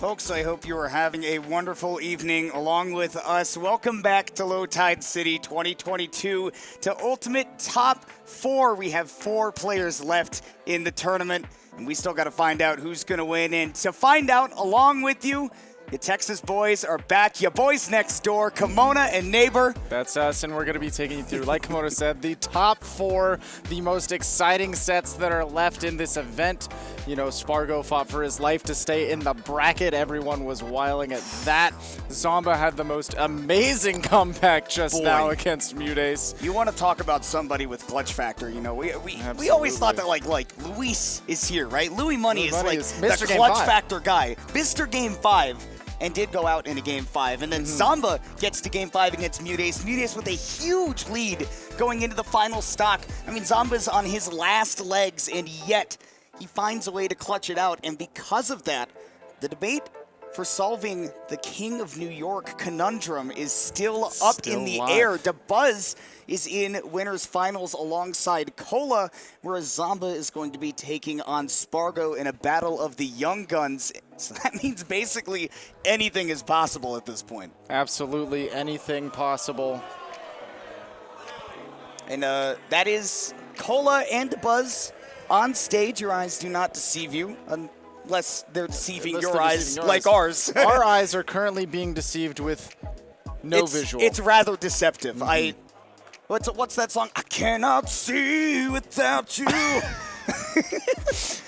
Folks, I hope you are having a wonderful evening along with us. Welcome back to Low Tide City 2022 to Ultimate Top 4. We have 4 players left in the tournament, and we still got to find out who's going to win. And to find out along with you, the Texas boys are back. Your boys next door, Kimona and Neighbor. That's us, and we're going to be taking you through, like Kimona said, the top 4, the most exciting sets that are left in this event. You know, Spargo fought for his life to stay in the bracket. Everyone was wiling at that. Zomba had the most amazing comeback just now against Mutace. You want to talk about somebody with clutch factor? You know, we always thought that like Luis is here, right? Louis Money is like the clutch factor guy. Mr. Game 5. And did go out in a Game 5. And then Zomba gets to Game 5 against Mutace. Mutace with a huge lead going into the final stock. I mean, Zomba's on his last legs, and yet he finds a way to clutch it out. And because of that, the debate for solving the King of New York conundrum is still up in the air. Dabuz is in winners finals alongside Cola, whereas Zomba is going to be taking on Spargo in a battle of the young guns. So that means basically anything is possible at this point. Absolutely anything possible. And that is Cola and Dabuz on stage. Your eyes do not deceive you. Unless they're deceiving your eyes like ours. Our eyes are currently being deceived with no visual. It's rather deceptive. What's that song? I cannot see without you.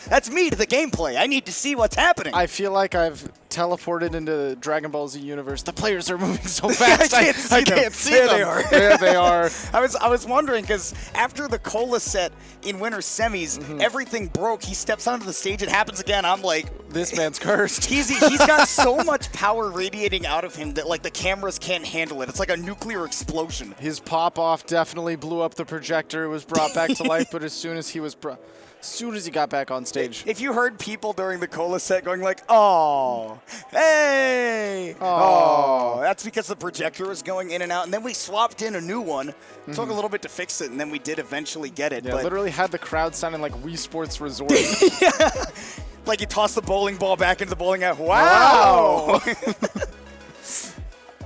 That's me to the gameplay. I need to see what's happening. I feel like I've teleported into Dragon Ball Z universe. The players are moving so fast. I can't see them. There they are. There they are. I was wondering because after the Cola set in winter semis, everything broke. He steps onto the stage. It happens again. I'm like, this man's cursed. He's got so much power radiating out of him that like the cameras can't handle it. It's like a nuclear explosion. His pop off definitely blew up the projector. It was brought back to life, but as soon as he got back on stage. If you heard people during the Cola set going like, oh, hey, oh, that's because the projector was going in and out. And then we swapped in a new one. Took a little bit to fix it, and then we did eventually get it. Yeah, but literally had the crowd sounding like Wii Sports Resort. Yeah. Like you toss the bowling ball back into the bowling alley. Wow.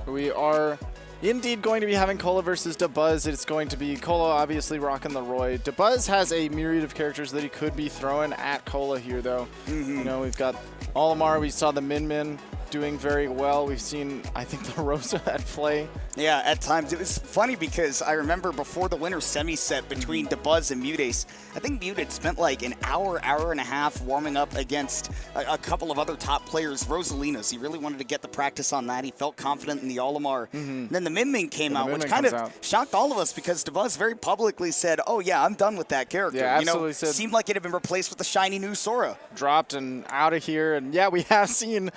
We are indeed going to be having Cola versus Dabuz. It's going to be Cola obviously rocking the Roy. Dabuz has a myriad of characters that he could be throwing at Cola here, though. You know, we've got Olimar. We saw the Min Min doing very well. We've seen, I think, the Rosa at play. Yeah, at times. It was funny because I remember before the winter semi set between Dabuz and Mutace, I think Mutace spent like an hour and a half warming up against a couple of other top players, Rosalinas. He really wanted to get the practice on that. He felt confident in the Olimar. Then the Min Min came out, which kind of shocked all of us because Dabuz very publicly said, oh yeah, I'm done with that character. Yeah, absolutely. You know, seemed like it had been replaced with the shiny new Sora. Dropped and out of here. And yeah, we have seen...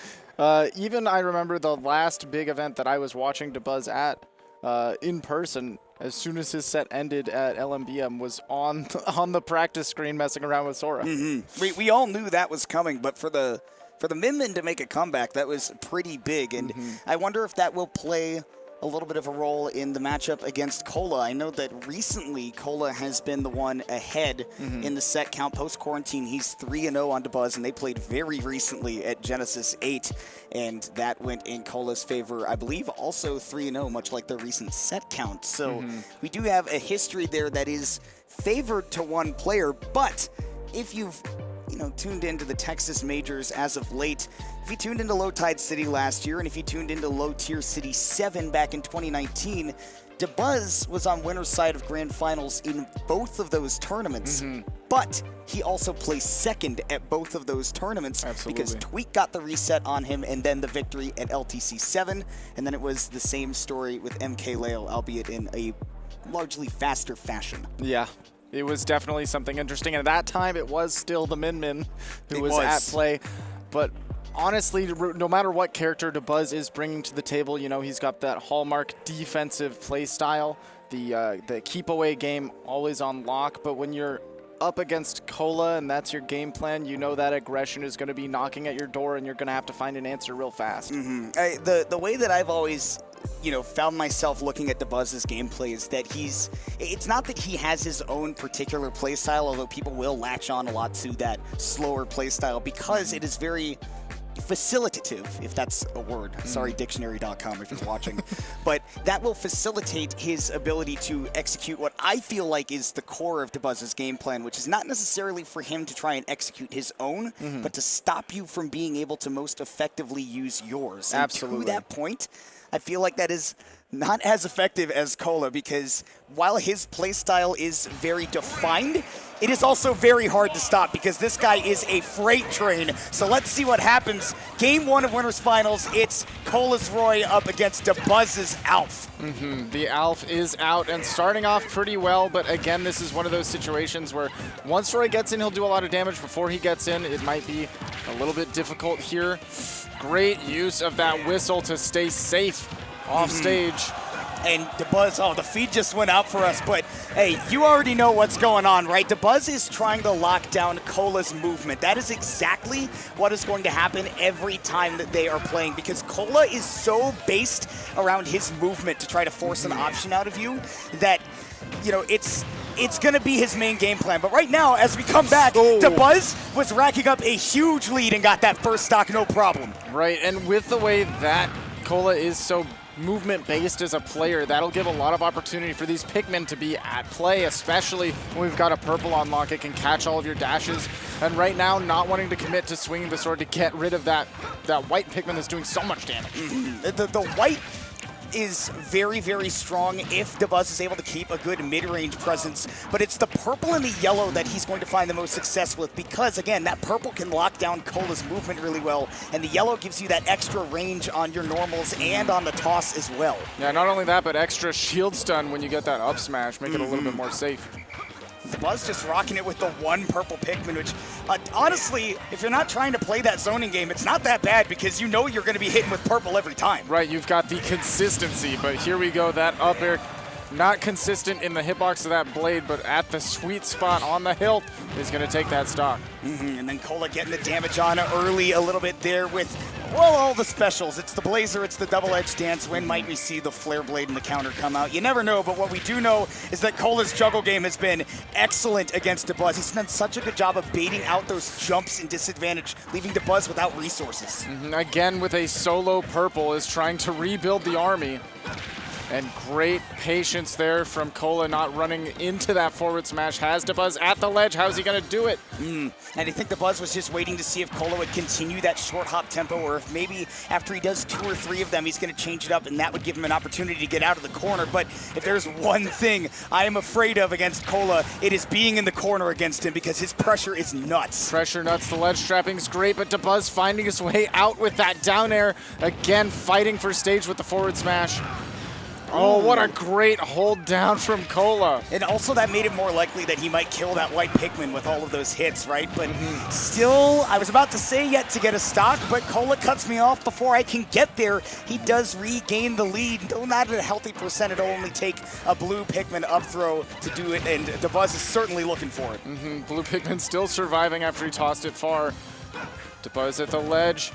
even I remember the last big event that I was watching Dabuz at in person. As soon as his set ended at LMBM, was on the practice screen messing around with Sora. We all knew that was coming, but for the Min Min to make a comeback, that was pretty big. And I wonder if that will play a little bit of a role in the matchup against Cola. I know that recently Cola has been the one ahead in the set count post-quarantine. He's 3-0 on Dabuz, and they played very recently at Genesis 8, and that went in Cola's favor. I believe also 3-0, much like their recent set count. So we do have a history there that is favored to one player, but if you've tuned into the Texas Majors as of late, if you tuned into Low Tide City last year, and if you tuned into Low Tier City 7 back in 2019, Dabuz was on winner's side of Grand Finals in both of those tournaments, but he also placed second at both of those tournaments because Tweak got the reset on him and then the victory at LTC 7, and then it was the same story with MKLeo, albeit in a largely faster fashion. Yeah. It was definitely something interesting. And at that time, it was still the Min Min who was at play. But honestly, no matter what character Dabuz is bringing to the table, you know, he's got that hallmark defensive play style, the keep away game always on lock. But when you're up against Cola and that's your game plan, you know that aggression is going to be knocking at your door and you're going to have to find an answer real fast. The way that I've always found myself looking at Dabuz's gameplay is that it's not that he has his own particular playstyle, although people will latch on a lot to that slower playstyle because it is very facilitative, if that's a word. Sorry, dictionary.com if you're watching. But that will facilitate his ability to execute what I feel like is the core of Dabuzz's game plan, which is not necessarily for him to try and execute his own, but to stop you from being able to most effectively use yours. And Absolutely. to that point, I feel like that is not as effective as Cola, because while his playstyle is very defined, it is also very hard to stop because this guy is a freight train. So let's see what happens. Game 1 of Winners Finals, it's Cola's Roy up against Dabuzz's Alf. The Alf is out and starting off pretty well, but again, this is one of those situations where once Roy gets in, he'll do a lot of damage. Before he gets in, it might be a little bit difficult here. Great use of that whistle to stay safe off stage. And Dabuzz, oh, the feed just went out for us, but hey, you already know what's going on, right? Dabuzz is trying to lock down Cola's movement. That is exactly what is going to happen every time that they are playing, because Cola is so based around his movement to try to force an option out of you that, you know, it's going to be his main game plan. But right now, as we come back, Dabuzz was racking up a huge lead and got that first stock no problem. Right, and with the way that Cola is so movement-based as a player, that'll give a lot of opportunity for these Pikmin to be at play, especially when we've got a purple on lock. It can catch all of your dashes. And right now, not wanting to commit to swinging the sword to get rid of that white Pikmin that's doing so much damage. The white is very, very strong if Dabuzz is able to keep a good mid-range presence, but it's the purple and the yellow that he's going to find the most success with, because again, that purple can lock down Cola's movement really well, and the yellow gives you that extra range on your normals and on the toss as well. Yeah, not only that, but extra shield stun when you get that up smash, make it a little bit more safe. Dabuzz just rocking it with the one purple Pikmin, which honestly, if you're not trying to play that zoning game, it's not that bad because you know you're going to be hitting with purple every time. Right, you've got the consistency, but here we go, that up air, not consistent in the hitbox of that blade, but at the sweet spot on the hilt is going to take that stock. And then Cola getting the damage on early a little bit there with, well, all the specials. It's the Blazer, it's the double-edged dance. When might we see the Flare Blade and the counter come out? You never know, but what we do know is that Cola's juggle game has been excellent against Dabuzz. He's done such a good job of baiting out those jumps and disadvantage, leaving Dabuzz without resources. Again, with a solo purple, is trying to rebuild the army. And great patience there from Cola, not running into that forward smash. Has Dabuzz at the ledge. How's he going to do it? And I think Dabuzz was just waiting to see if Cola would continue that short hop tempo, or if maybe after he does 2 or 3 of them, he's going to change it up, and that would give him an opportunity to get out of the corner. But if there's one thing I am afraid of against Cola, it is being in the corner against him, because his pressure is nuts. Pressure nuts. The ledge trapping's great, but Dabuzz finding his way out with that down air. Again, fighting for stage with the forward smash. Oh, what a great hold down from Cola. And also that made it more likely that he might kill that white Pikmin with all of those hits, right? But still, I was about to say yet to get a stock, but Cola cuts me off before I can get there. He does regain the lead. Though not at a healthy percent, it'll only take a blue Pikmin up throw to do it, and Dabuzz is certainly looking for it. Blue Pikmin still surviving after he tossed it far. Dabuzz at the ledge.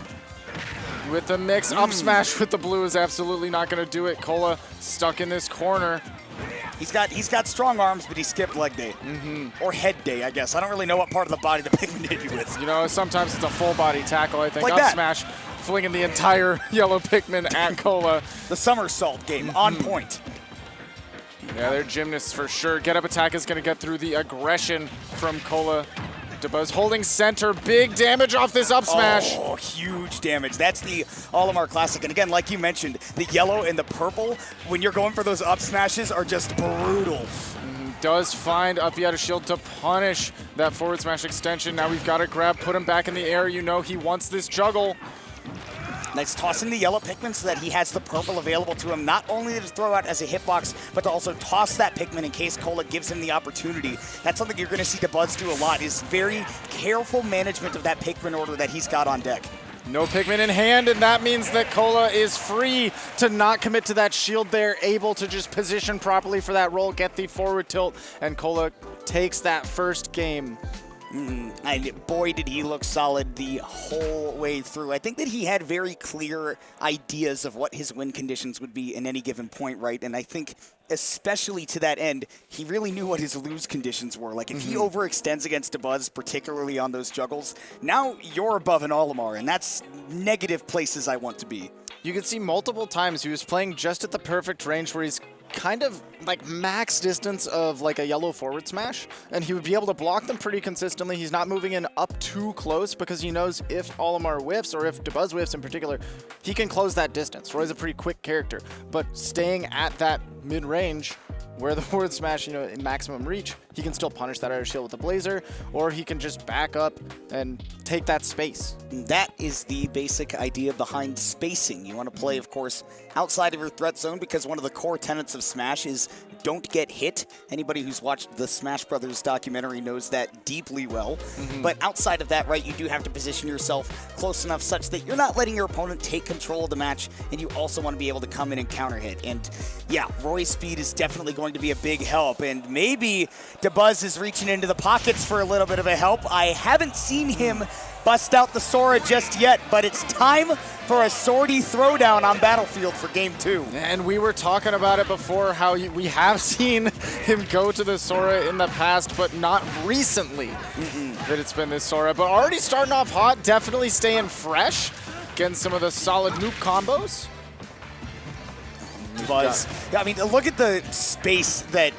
With the mix, up smash with the blue is absolutely not going to do it. Cola stuck in this corner. He's got strong arms, but he skipped leg day. Or head day, I guess. I don't really know what part of the body the Pikmin hit you with. You know, sometimes it's a full body tackle, I think. Like up that. Smash, flinging the entire yellow Pikmin at Cola. The somersault game, on point. Yeah, they're gymnasts for sure. Get up attack is going to get through the aggression from Cola. Dabuzz holding center, big damage off this up smash. Oh, huge damage. That's the Olimar Classic. And again, like you mentioned, the yellow and the purple, when you're going for those up smashes, are just brutal. Does find up Yeta shield to punish that forward smash extension. Now we've got to grab, put him back in the air. You know he wants this juggle. Nice tossing the yellow Pikmin so that he has the purple available to him, not only to throw out as a hitbox, but to also toss that Pikmin in case Cola gives him the opportunity. That's something you're going to see Dabuzz do a lot, is very careful management of that Pikmin order that he's got on deck. No Pikmin in hand, and that means that Cola is free to not commit to that shield there, able to just position properly for that roll, get the forward tilt, and Cola takes that first game. And boy, did he look solid the whole way through. I think that he had very clear ideas of what his win conditions would be in any given point, right? And I think especially to that end, he really knew what his lose conditions were. Like, if he overextends against Dabuz, particularly on those juggles, now you're above an Olimar, and that's negative places I want to be. You could see multiple times he was playing just at the perfect range where he's kind of like max distance of like a yellow forward smash, and he would be able to block them pretty consistently. He's not moving in up too close because he knows if Olimar whiffs, or if Dabuz whiffs in particular, he can close that distance. Roy's a pretty quick character, but staying at that mid-range where the forward smash, you know, in maximum reach, he can still punish that outer shield with the Blazer, or he can just back up and take that space. That is the basic idea behind spacing. You want to play, of course, outside of your threat zone, because one of the core tenets of Smash is don't get hit. Anybody who's watched the Smash Brothers documentary knows that deeply well. But outside of that, right, you do have to position yourself close enough such that you're not letting your opponent take control of the match, and you also want to be able to come in and counter hit. And yeah, Roy's speed is definitely going to be a big help, and maybe Dabuz is reaching into the pockets for a little bit of a help. I haven't seen him bust out the Sora just yet, but it's time for a Swordy throwdown on Battlefield for Game 2. And we were talking about it before, how we have seen him go to the Sora in the past, but not recently that it's been this Sora. But already starting off hot, definitely staying fresh, getting some of the solid nuke combos. Buzz. I mean, look at the space that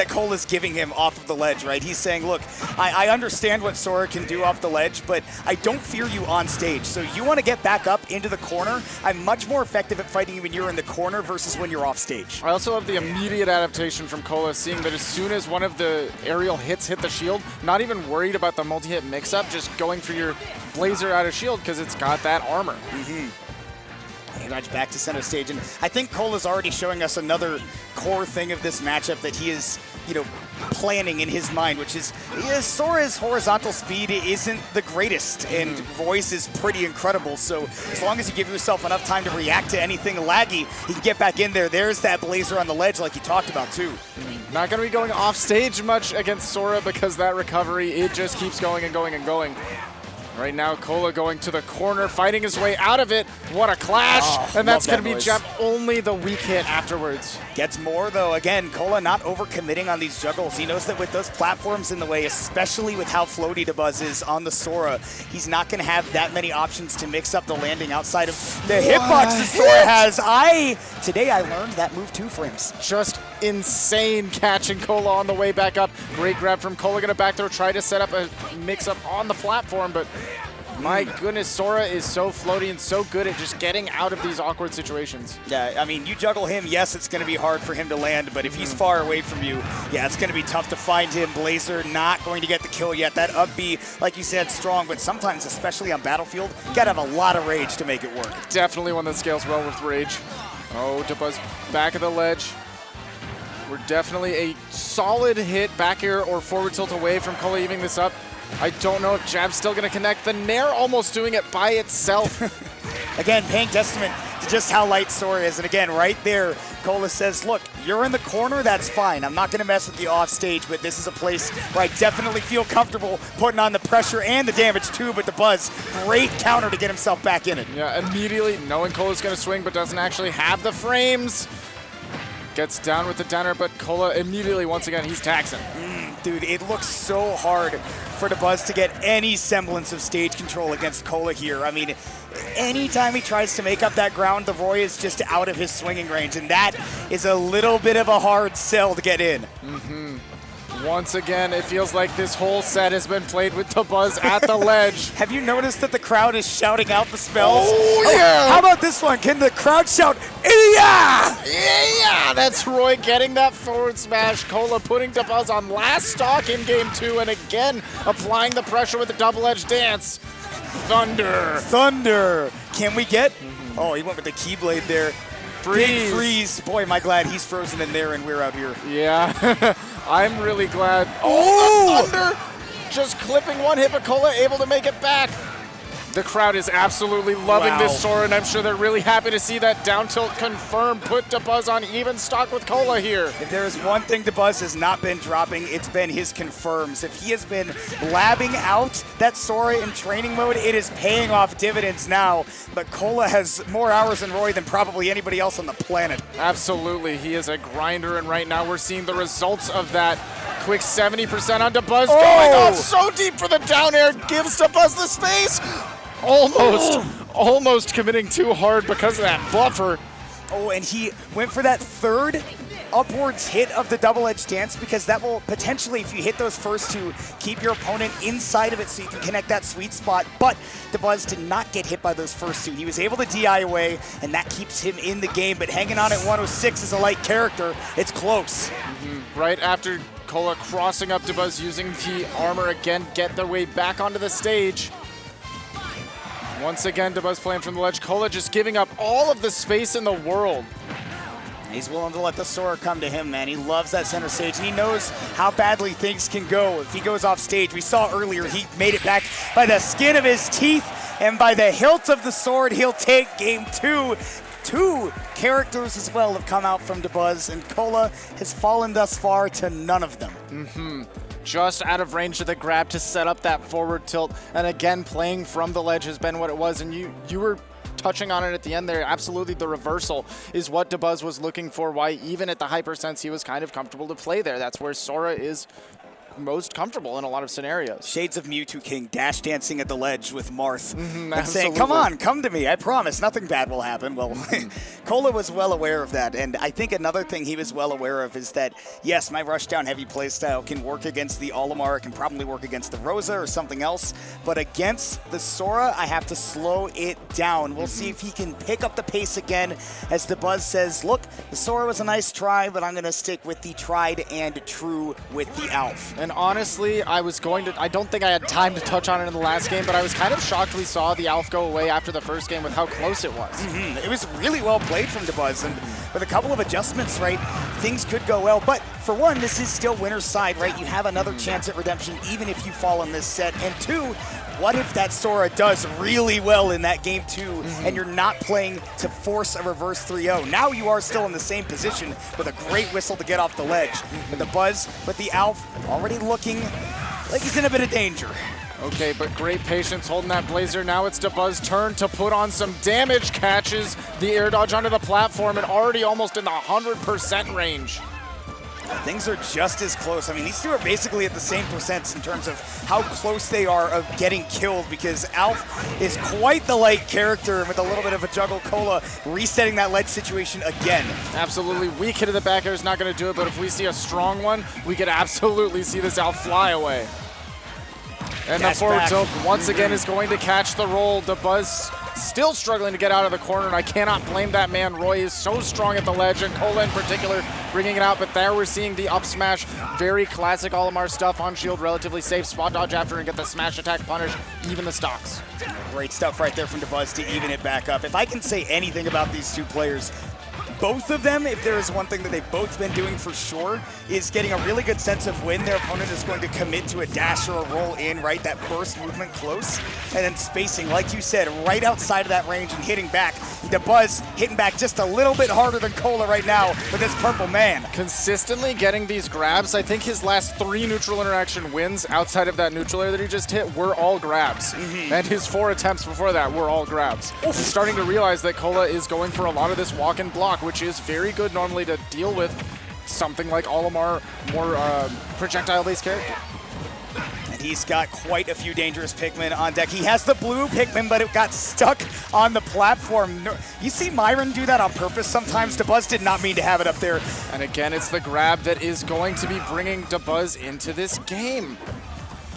Cole is giving him off of the ledge, right? He's saying, look, I understand what Sora can do off the ledge, but I don't fear you on stage. So you want to get back up into the corner? I'm much more effective at fighting you when you're in the corner versus when you're off stage. I also have the immediate adaptation from Cola, seeing that as soon as one of the aerial hits hit the shield, not even worried about the multi-hit mix-up, just going for your Blazer out of shield because it's got that armor. Right back to center stage, and I think Cole is already showing us another core thing of this matchup that he is, you know, planning in his mind, which is Sora's horizontal speed isn't the greatest, and Roy's is pretty incredible. So as long as you give yourself enough time to react to anything laggy, you can get back in there. There's that Blazer on the ledge, like you talked about too. Not going to be going off stage much against Sora because that recovery, it just keeps going and going and going. Right now, Cola going to the corner, fighting his way out of it. What a clash! And that's going to be Jeb only the weak hit afterwards. Gets more, though. Again, Cola not overcommitting on these juggles. He knows that with those platforms in the way, especially with how floaty Dabuz is on the Sora, he's not going to have that many options to mix up the landing outside of the hitbox the Sora has. Today I learned that move 2 frames. Just insane catching Cola on the way back up. Great grab from Cola, going to back throw, try to set up a mix-up on the platform, but my goodness, Sora is so floaty and so good at just getting out of these awkward situations. Yeah, I mean, you juggle him, yes, it's going to be hard for him to land, but if he's far away from you, yeah, it's going to be tough to find him. Blazer not going to get the kill yet. That up B, like you said, strong, but sometimes, especially on Battlefield, you got to have a lot of rage to make it work. Definitely one that scales well with rage. Oh, Dabuz back of the ledge. We're definitely a solid hit back air or forward tilt away from Cola evening this up. I don't know if Jab's still going to connect. The Nair almost doing it by itself. Again, paying testament to just how light Sora is. And again, right there, Cola says, look, you're in the corner, that's fine. I'm not going to mess with you off stage, but this is a place where I definitely feel comfortable putting on the pressure and the damage too. But Dabuz, great counter to get himself back in it. Yeah, immediately knowing Cola's going to swing, but doesn't actually have the frames. Gets down with the downer, but Cola immediately, once again, he's taxing. Dude, it looks so hard for Dabuz to get any semblance of stage control against Cola here. I mean, anytime he tries to make up that ground, the Roy is just out of his swinging range, and that is a little bit of a hard sell to get in. Once again, it feels like this whole set has been played with Dabuz at the ledge. Have you noticed that the crowd is shouting out the spells? Oh, yeah! How about this one? Can the crowd shout, yeah? Yeah! That's Roy getting that forward smash. Cola putting Dabuz on last stock in Game 2, and again, applying the pressure with the double-edged dance. Thunder! Can we get? Oh, he went with the Keyblade there. Freeze. Big freeze. Boy, am I glad he's frozen in there and we're out here. Yeah, I'm really glad. Oh, Thunder! Just clipping one hit, but Cola able to make it back. The crowd is absolutely loving this Sora, and I'm sure they're really happy to see that down tilt confirmed, put Dabuz on even stock with Cola here. If there is one thing Dabuz has not been dropping, it's been his confirms. If he has been labbing out that Sora in training mode, it is paying off dividends now. But Cola has more hours in Roy than probably anybody else on the planet. Absolutely, he is a grinder, and right now we're seeing the results of that. Quick 70% on Dabuz, going off so deep for the down air, gives Dabuz the space. Almost committing too hard because of that buffer. Oh, and he went for that third upwards hit of the double-edged dance, because that will potentially, if you hit those first two, keep your opponent inside of it so you can connect that sweet spot. But Dabuz did not get hit by those first two. He was able to DI away, and that keeps him in the game. But hanging on at 106 as a light character, it's close. Right after Cola crossing up Dabuz, using the armor again, get their way back onto the stage. Once again, Dabuz playing from the ledge. Cola just giving up all of the space in the world. He's willing to let the Sora come to him, man. He loves that center stage, and he knows how badly things can go if he goes off stage. We saw earlier he made it back by the skin of his teeth, and by the hilt of the sword, he'll take game two. Two characters as well have come out from Dabuz, and Cola has fallen thus far to none of them. Just out of range of the grab to set up that forward tilt, and again, playing from the ledge has been what it was, and you were touching on it at the end there. Absolutely, the reversal is what Dabuz was looking for, why even at the hypersense he was kind of comfortable to play there. That's where Sora is most comfortable in a lot of scenarios. Shades of Mewtwo King dash dancing at the ledge with Marth and saying, come on, come to me, I promise, nothing bad will happen. Well, Cola was well aware of that, and I think another thing he was well aware of is that, yes, my rushdown heavy playstyle can work against the Olimar, it can probably work against the Rosa or something else, but against the Sora, I have to slow it down. We'll see if he can pick up the pace again, as Dabuz says, look, the Sora was a nice try, but I'm going to stick with the tried and true with the Alf. And honestly, I don't think I had time to touch on it in the last game, but I was kind of shocked we saw the Alf go away after the first game with how close it was. It was really well played from Dabuz, and with a couple of adjustments, right, things could go well. But for one, this is still winner's side, right? You have another chance at redemption even if you fall in this set. And two, what if that Sora does really well in that game two, and you're not playing to force a reverse 3-0? Now you are still in the same position with a great whistle to get off the ledge. But the Buzz with the Alf already looking like he's in a bit of danger. Okay, but great patience holding that Blazer. Now it's Dabuz's turn to put on some damage. Catches the air dodge onto the platform and already almost in the 100% range. Things are just as close. I mean, these two are basically at the same percents in terms of how close they are of getting killed, because Alf is quite the light character, and with a little bit of a juggle, Cola resetting that ledge situation again. Absolutely. Weak hit of the back air is not going to do it, but if we see a strong one, we could absolutely see this Alf fly away. And the forward tilt once again is going to catch the roll. Dabuz still struggling to get out of the corner, and I cannot blame that man. Roy is so strong at the ledge, and Cola in particular bringing it out, but there we're seeing the up smash. Very classic Olimar stuff on shield, relatively safe. Spot dodge after and get the smash attack punish, even the stocks. Great stuff right there from Dabuz to even it back up. If I can say anything about these two players, both of them, if there is one thing that they've both been doing for sure, is getting a really good sense of when their opponent is going to commit to a dash or a roll in, right? That first movement close, and then spacing, like you said, right outside of that range and hitting back. Dabuz hitting back just a little bit harder than Cola right now with this purple man. Consistently getting these grabs. I think his last 3 neutral interaction wins outside of that neutral air that he just hit were all grabs. And his 4 attempts before that were all grabs. And starting to realize that Cola is going for a lot of this walk and block, which is very good normally to deal with something like Olimar, more projectile-based character. And he's got quite a few dangerous Pikmin on deck. He has the blue Pikmin, but it got stuck on the platform. You see Myron do that on purpose sometimes. Dabuz did not mean to have it up there. And again, it's the grab that is going to be bringing Dabuz into this game.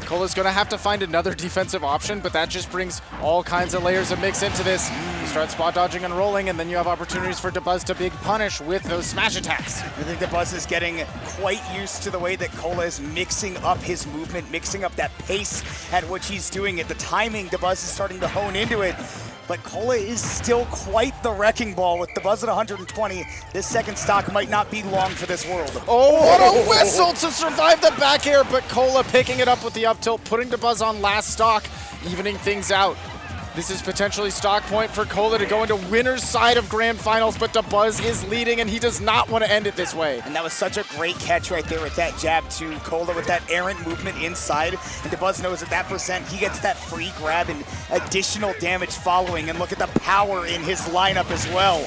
Cola's going to have to find another defensive option, but that just brings all kinds of layers of mix into this. You start spot dodging and rolling, and then you have opportunities for Dabuz to big punish with those smash attacks. I think Dabuz is getting quite used to the way that Cola is mixing up his movement, mixing up that pace at which he's doing it. The timing, Dabuz is starting to hone into it. But Cola is still quite the wrecking ball with Dabuz at 120. This second stock might not be long for this world. Oh, what a whistle to survive the back air, but Cola picking it up with the up tilt, putting Dabuz on last stock, evening things out. This is potentially stock point for Cola to go into winner's side of Grand Finals, but Dabuz is leading, and he does not want to end it this way. And that was such a great catch right there with that jab to Cola with that errant movement inside. And Dabuz knows at that percent, he gets that free grab and additional damage following. And look at the power in his lineup as well.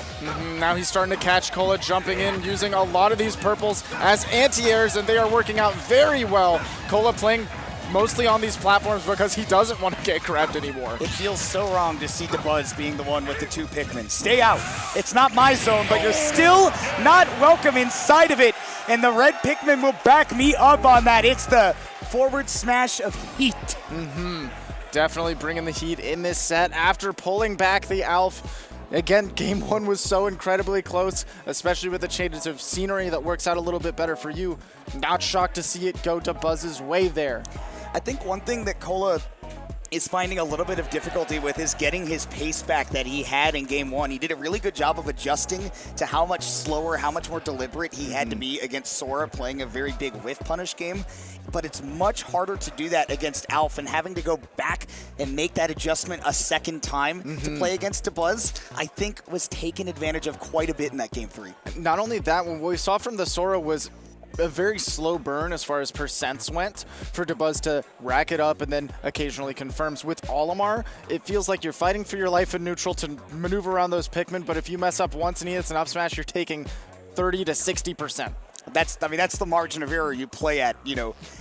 Now he's starting to catch Cola jumping in, using a lot of these purples as anti-airs, and they are working out very well. Cola playing mostly on these platforms because he doesn't want to get grabbed anymore. It feels so wrong to see Dabuz being the one with the 2 Pikmin. Stay out. It's not my zone, but you're still not welcome inside of it. And the red Pikmin will back me up on that. It's the forward smash of heat. Definitely bringing the heat in this set after pulling back the Alf. Again, game 1 was so incredibly close, especially with the changes of scenery that works out a little bit better for you. Not shocked to see it go Dabuz's way there. I think one thing that Cola is finding a little bit of difficulty with is getting his pace back that he had in game 1. He did a really good job of adjusting to how much slower, how much more deliberate he had to be against Sora, playing a very big whiff punish game. But it's much harder to do that against Alf, and having to go back and make that adjustment a second time to play against Dabuz, I think was taken advantage of quite a bit in that game 3. Not only that, what we saw from the Sora was a very slow burn as far as percents went for Dabuz to rack it up and then occasionally confirms. With Olimar, it feels like you're fighting for your life in neutral to maneuver around those Pikmin, but if you mess up once and he hits an up smash, you're taking 30 to 60%. That's the margin of error you play at,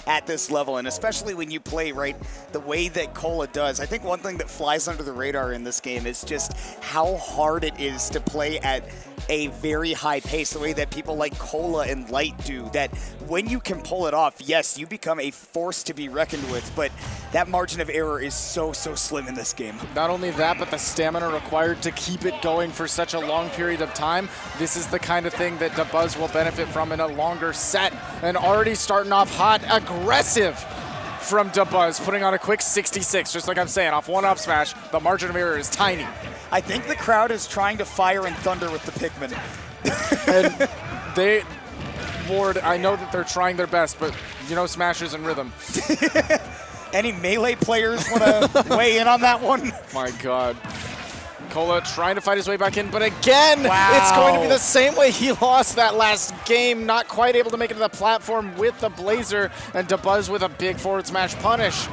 at this level, and especially when you play, right, the way that Cola does. I think one thing that flies under the radar in this game is just how hard it is to play at a very high pace, the way that people like Cola and Light do, that when you can pull it off, yes, you become a force to be reckoned with, but that margin of error is so slim in this game. Not only that, but the stamina required to keep it going for such a long period of time. This is the kind of thing that Dabuz will benefit from in a longer set, and already starting off hot, aggressive from Dabuz, putting on a quick 66, just like I'm saying, off one up smash. The margin of error is tiny. I think the crowd is trying to fire and thunder with the Pikmin. And Lord, I know that they're trying their best, but Smasher's in rhythm. Any Melee players want to weigh in on that one? My God. Cola trying to fight his way back in, but again, wow. It's going to be the same way he lost that last game, not quite able to make it to the platform with the Blazer, and Dabuz with a big forward smash punish.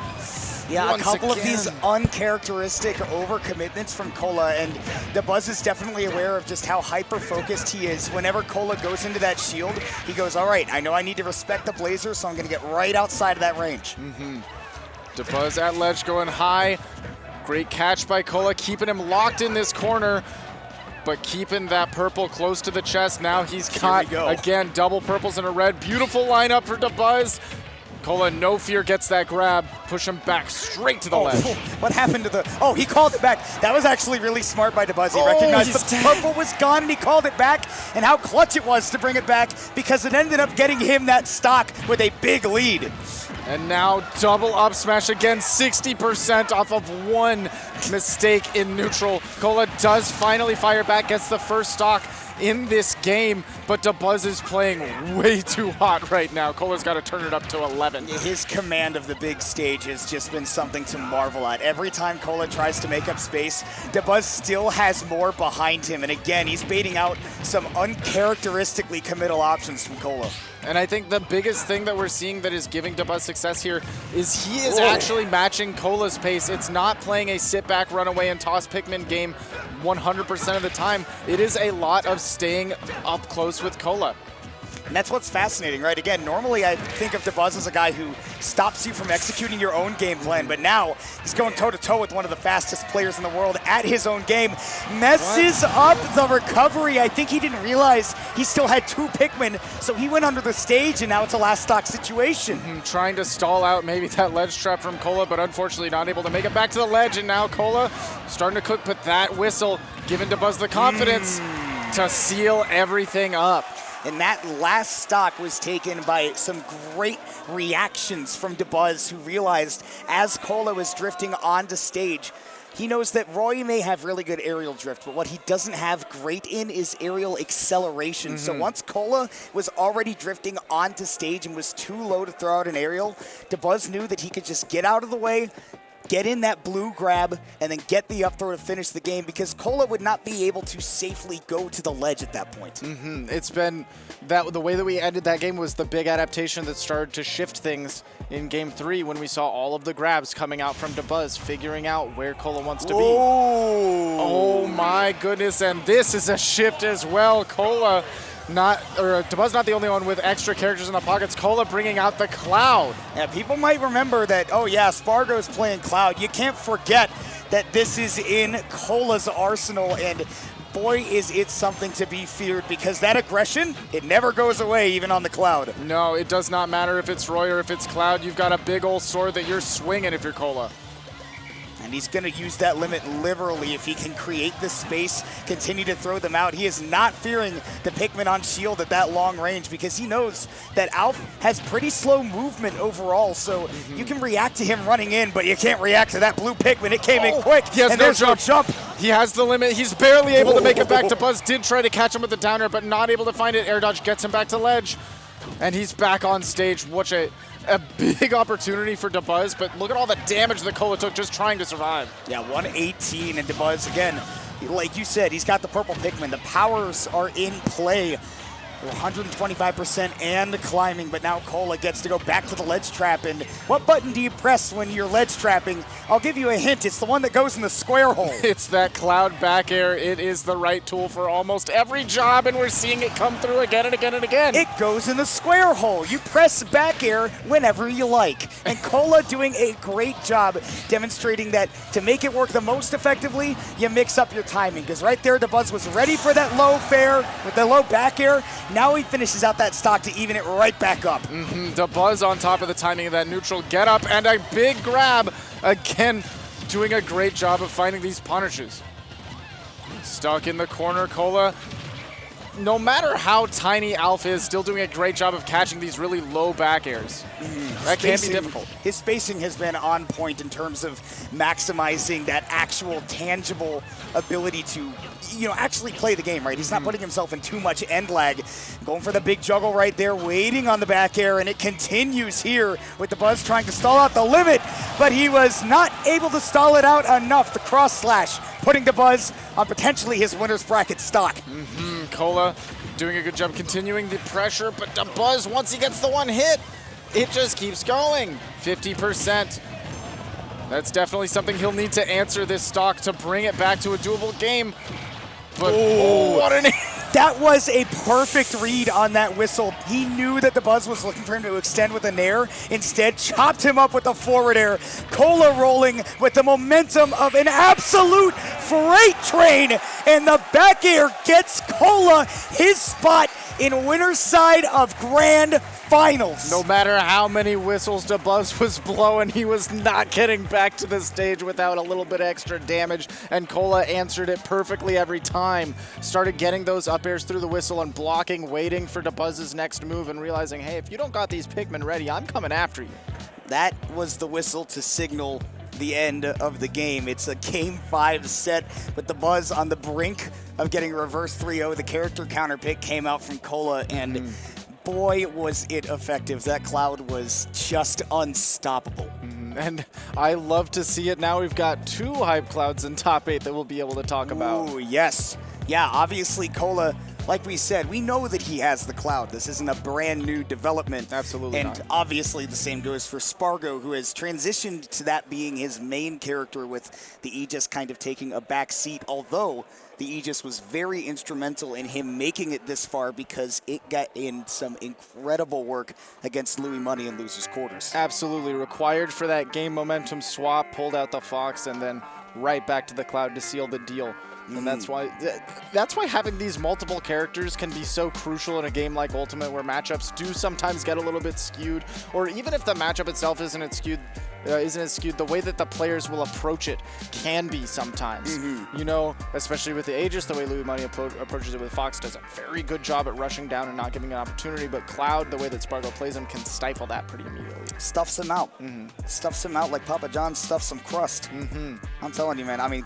Yeah, a couple of these uncharacteristic overcommitments from Cola, and Dabuz is definitely aware of just how hyper-focused he is. Whenever Cola goes into that shield, he goes, all right, I know I need to respect the Blazer, so I'm going to get right outside of that range. Dabuz at ledge going high. Great catch by Cola, keeping him locked in this corner, but keeping that purple close to the chest. Now he's caught, again, double purples and a red. Beautiful lineup for Dabuz. Cola, no fear, gets that grab, push him back straight to the ledge. What happened to the... Oh, he called it back. That was actually really smart by Dabuz. He recognized the purple was gone, and he called it back, and how clutch it was to bring it back, because it ended up getting him that stock with a big lead. And now double up smash again, 60% off of one mistake in neutral. Cola does finally fire back, gets the first stock in this game, but Dabuz is playing way too hot right now. Cola's got to turn it up to 11. His command of the big stage has just been something to marvel at. Every time Cola tries to make up space, Dabuz still has more behind him, and again, he's baiting out some uncharacteristically committal options from Cola. And I think the biggest thing that we're seeing that is giving Dabuz success here is he is actually matching Cola's pace. It's not playing a sit back, run away, and toss Pikmin game 100% of the time. It is a lot of staying up close with Cola. And that's what's fascinating, right? Again, normally I think of Dabuz as a guy who stops you from executing your own game plan, but now he's going toe-to-toe with one of the fastest players in the world at his own game. Messes up the recovery. I think he didn't realize he still had 2 Pikmin, so he went under the stage, and now it's a last stock situation. Trying to stall out maybe that ledge trap from Cola, but unfortunately not able to make it back to the ledge, and now Cola starting to cook, but that whistle giving Dabuz the confidence to seal everything up. And that last stock was taken by some great reactions from Dabuz, who realized as Cola was drifting onto stage, he knows that Roy may have really good aerial drift, but what he doesn't have great in is aerial acceleration. So once Cola was already drifting onto stage and was too low to throw out an aerial, Dabuz knew that he could just get out of the way, get in that blue grab, and then get the up throw to finish the game, because Cola would not be able to safely go to the ledge at that point. It's been the way that we ended that game was the big adaptation that started to shift things in Game 3 when we saw all of the grabs coming out from Dabuz, figuring out where Cola wants to be. Oh my goodness, and this is a shift as well. Cola Dabuz not the only one with extra characters in the pockets. Cola bringing out the Cloud. Yeah, people might remember that, oh yeah, Spargo's playing Cloud. You can't forget that this is in Cola's arsenal, and boy, is it something to be feared, because that aggression, it never goes away, even on the Cloud. No, it does not matter if it's Roy or if it's Cloud. You've got a big old sword that you're swinging if you're Cola. And he's going to use that limit liberally if he can create the space, continue to throw them out. He is not fearing the Pikmin on shield at that long range, because he knows that Alf has pretty slow movement overall, so you can react to him running in, but you can't react to that blue Pikmin. It came in quick, he has and no there's jump. no jump. He has the limit. He's barely able to make it back to Buzz. Did try to catch him with the downer, but not able to find it. Air dodge gets him back to ledge, and he's back on stage. Watch it. A big opportunity for Dabuz, but look at all the damage that Cola took just trying to survive. Yeah, 118, and Dabuz, again, like you said, he's got the purple Pikmin. The powers are in play. 125% and climbing, but now Cola gets to go back to the ledge trap. And what button do you press when you're ledge trapping? I'll give you a hint. It's the one that goes in the square hole. It's that Cloud back air. It is the right tool for almost every job, and we're seeing it come through again and again and again. It goes in the square hole. You press back air whenever you like. And Cola doing a great job demonstrating that to make it work the most effectively, you mix up your timing. Because right there, Dabuz was ready for that low fair with the low back air. Now he finishes out that stock to even it right back up. Dabuz on top of the timing of that neutral get up, and a big grab. Again, doing a great job of finding these punishes. Stuck in the corner, Cola. No matter how tiny Alf is, still doing a great job of catching these really low back airs. That can be difficult. His spacing has been on point in terms of maximizing that actual tangible ability to, actually play the game, right? He's not putting himself in too much end lag. Going for the big juggle right there, waiting on the back air, and it continues here with Dabuz trying to stall out the limit, but he was not able to stall it out enough. The cross slash, putting Dabuz on potentially his winner's bracket stock. Cola doing a good job continuing the pressure, but Dabuz, once he gets the one hit, it just keeps going. 50%. That's definitely something he'll need to answer this stock to bring it back to a doable game. But what an... That was a perfect read on that whistle. He knew that Dabuz was looking for him to extend with a nair. Instead, chopped him up with a forward air. Cola rolling with the momentum of an absolute freight train. And the back air gets Cola his spot in winner's side of Grand Finals. No matter how many whistles Dabuz was blowing, he was not getting back to the stage without a little bit extra damage, and Cola answered it perfectly every time. Started getting those up airs through the whistle and blocking, waiting for Dabuz's next move, and realizing, hey, if you don't got these Pikmin ready, I'm coming after you. That was the whistle to signal the end of the game. It's a Game 5 set with Dabuz on the brink of getting reverse 3-0. The character counter pick came out from Cola, and boy, was it effective. That Cloud was just unstoppable. And I love to see it. Now we've got 2 Hype Clouds in top 8 that we'll be able to talk about. Ooh, yes. Yeah, obviously Cola, like we said, we know that he has the Cloud. This isn't a brand new development. Absolutely and not. Obviously the same goes for Spargo, who has transitioned to that being his main character, with the Aegis kind of taking a back seat, although the Aegis was very instrumental in him making it this far, because it got in some incredible work against Louis Money in Losers Quarters. Absolutely required for that game momentum swap, pulled out the Fox, and then right back to the Cloud to seal the deal. And that's why having these multiple characters can be so crucial in a game like Ultimate, where matchups do sometimes get a little bit skewed, or even if the matchup itself isn't as skewed, the way that the players will approach it can be sometimes. Especially with the Aegis, the way Louis Money approaches it with Fox does a very good job at rushing down and not giving an opportunity, but Cloud, the way that Spargo plays him, can stifle that pretty immediately. Stuffs him out. Stuffs him out like Papa John stuffs some crust. I'm telling you, man. I mean,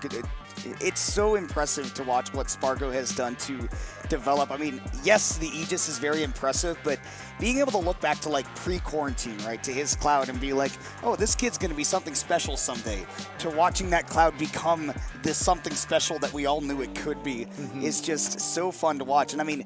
it's so impressive to watch what Spargo has done to develop. I mean, yes, the Aegis is very impressive, but being able to look back to like pre-quarantine, right, to his Cloud and be like, oh, this kid's going to be something special someday, to watching that Cloud become this something special that we all knew it could be is just so fun to watch. And I mean,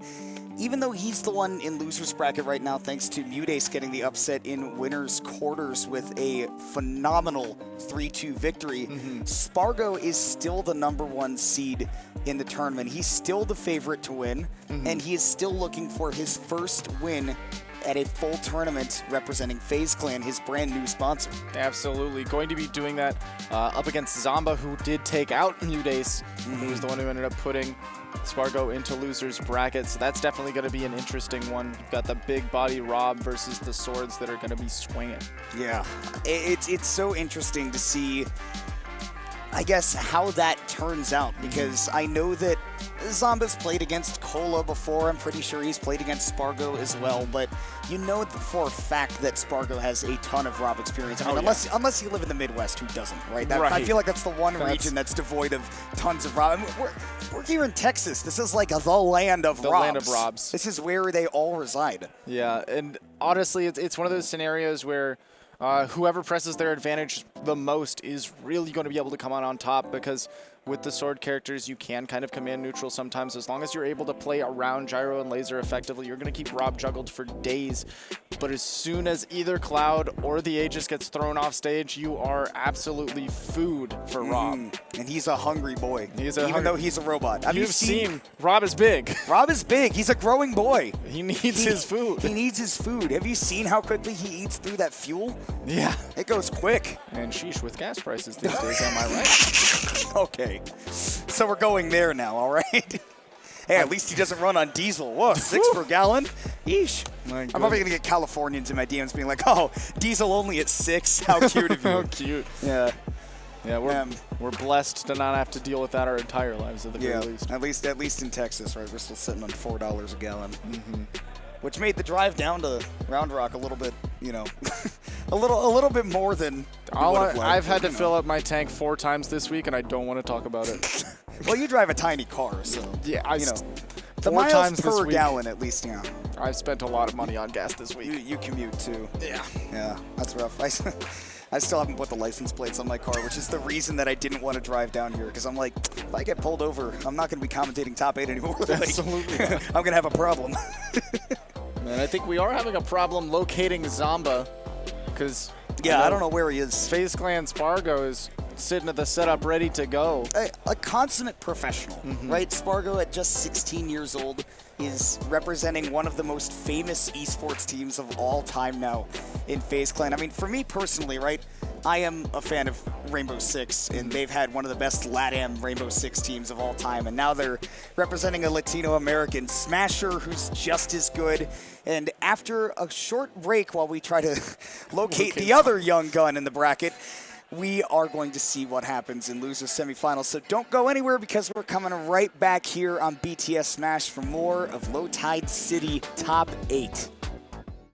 even though he's the one in loser's bracket right now, thanks to Mudace getting the upset in winner's quarters with a phenomenal 3-2 victory, Spargo is still the #1 seed in the tournament. He's still the favorite to win, and he is still looking for his first win at a full tournament representing FaZe Clan, his brand new sponsor. Absolutely. Going to be doing that up against Zomba, who did take out Mudace, who was the one who ended up putting Spargo into loser's bracket. So that's definitely going to be an interesting one. You've got the big body Rob versus the swords that are going to be swinging. Yeah, it's so interesting to see, I guess, how that turns out, because I know that Zomba's played against Cola before. I'm pretty sure he's played against Spargo as well, but you know for a fact that Spargo has a ton of Rob experience. I mean, unless you live in the Midwest, who doesn't, right? I feel like that's the one region that's devoid of tons of Rob. I mean, we're here in Texas. This is like the land of Robs. The land of Robs. This is where they all reside. Yeah, and honestly, it's one of those scenarios where whoever presses their advantage the most is really going to be able to come out on top, because with the sword characters, you can kind of command neutral sometimes. As long as you're able to play around Gyro and Laser effectively, you're going to keep Rob juggled for days. But as soon as either Cloud or the Aegis gets thrown off stage, you are absolutely food for Rob. And he's a hungry boy, even though he's a robot. You've seen Rob is big. Rob is big. He's a growing boy. He needs his food. He needs his food. Have you seen how quickly he eats through that fuel? Yeah. It goes quick. And sheesh, with gas prices these days, am I right? Okay. So we're going there now, all right? Hey, at least he doesn't run on diesel. Whoa, 6 per gallon? Yeesh. I'm probably going to get Californians in my DMs being like, oh, diesel only at 6. How cute of you. How cute. Yeah. Yeah, we're blessed to not have to deal with that our entire lives at the very least. At least in Texas, right? We're still sitting on $4 a gallon. Which made the drive down to Round Rock a little bit, you know, a little bit more than I've had to fill up my tank 4 times this week, and I don't want to talk about it. Well, you drive a tiny car, so yeah, the miles per gallon at least. Yeah, I've spent a lot of money on gas this week. You commute too. Yeah, that's rough. I still haven't put the license plates on my car, which is the reason that I didn't want to drive down here, because I'm like, if I get pulled over, I'm not going to be commentating top 8 anymore. Absolutely. I'm going to have a problem. And I think we are having a problem locating Zomba, because I don't know where he is. FaZe Clan Spargo is sitting at the setup ready to go. A consummate professional, right? Spargo, at just 16 years old, is representing one of the most famous esports teams of all time now in FaZe Clan. I mean, for me personally, right, I am a fan of Rainbow Six, and they've had one of the best LATAM Rainbow Six teams of all time, and now they're representing a Latino-American Smasher who's just as good. And after a short break while we try to locate the other young gun in the bracket, we are going to see what happens in loser semifinals. So don't go anywhere, because we're coming right back here on BTS Smash for more of Low Tide City Top 8.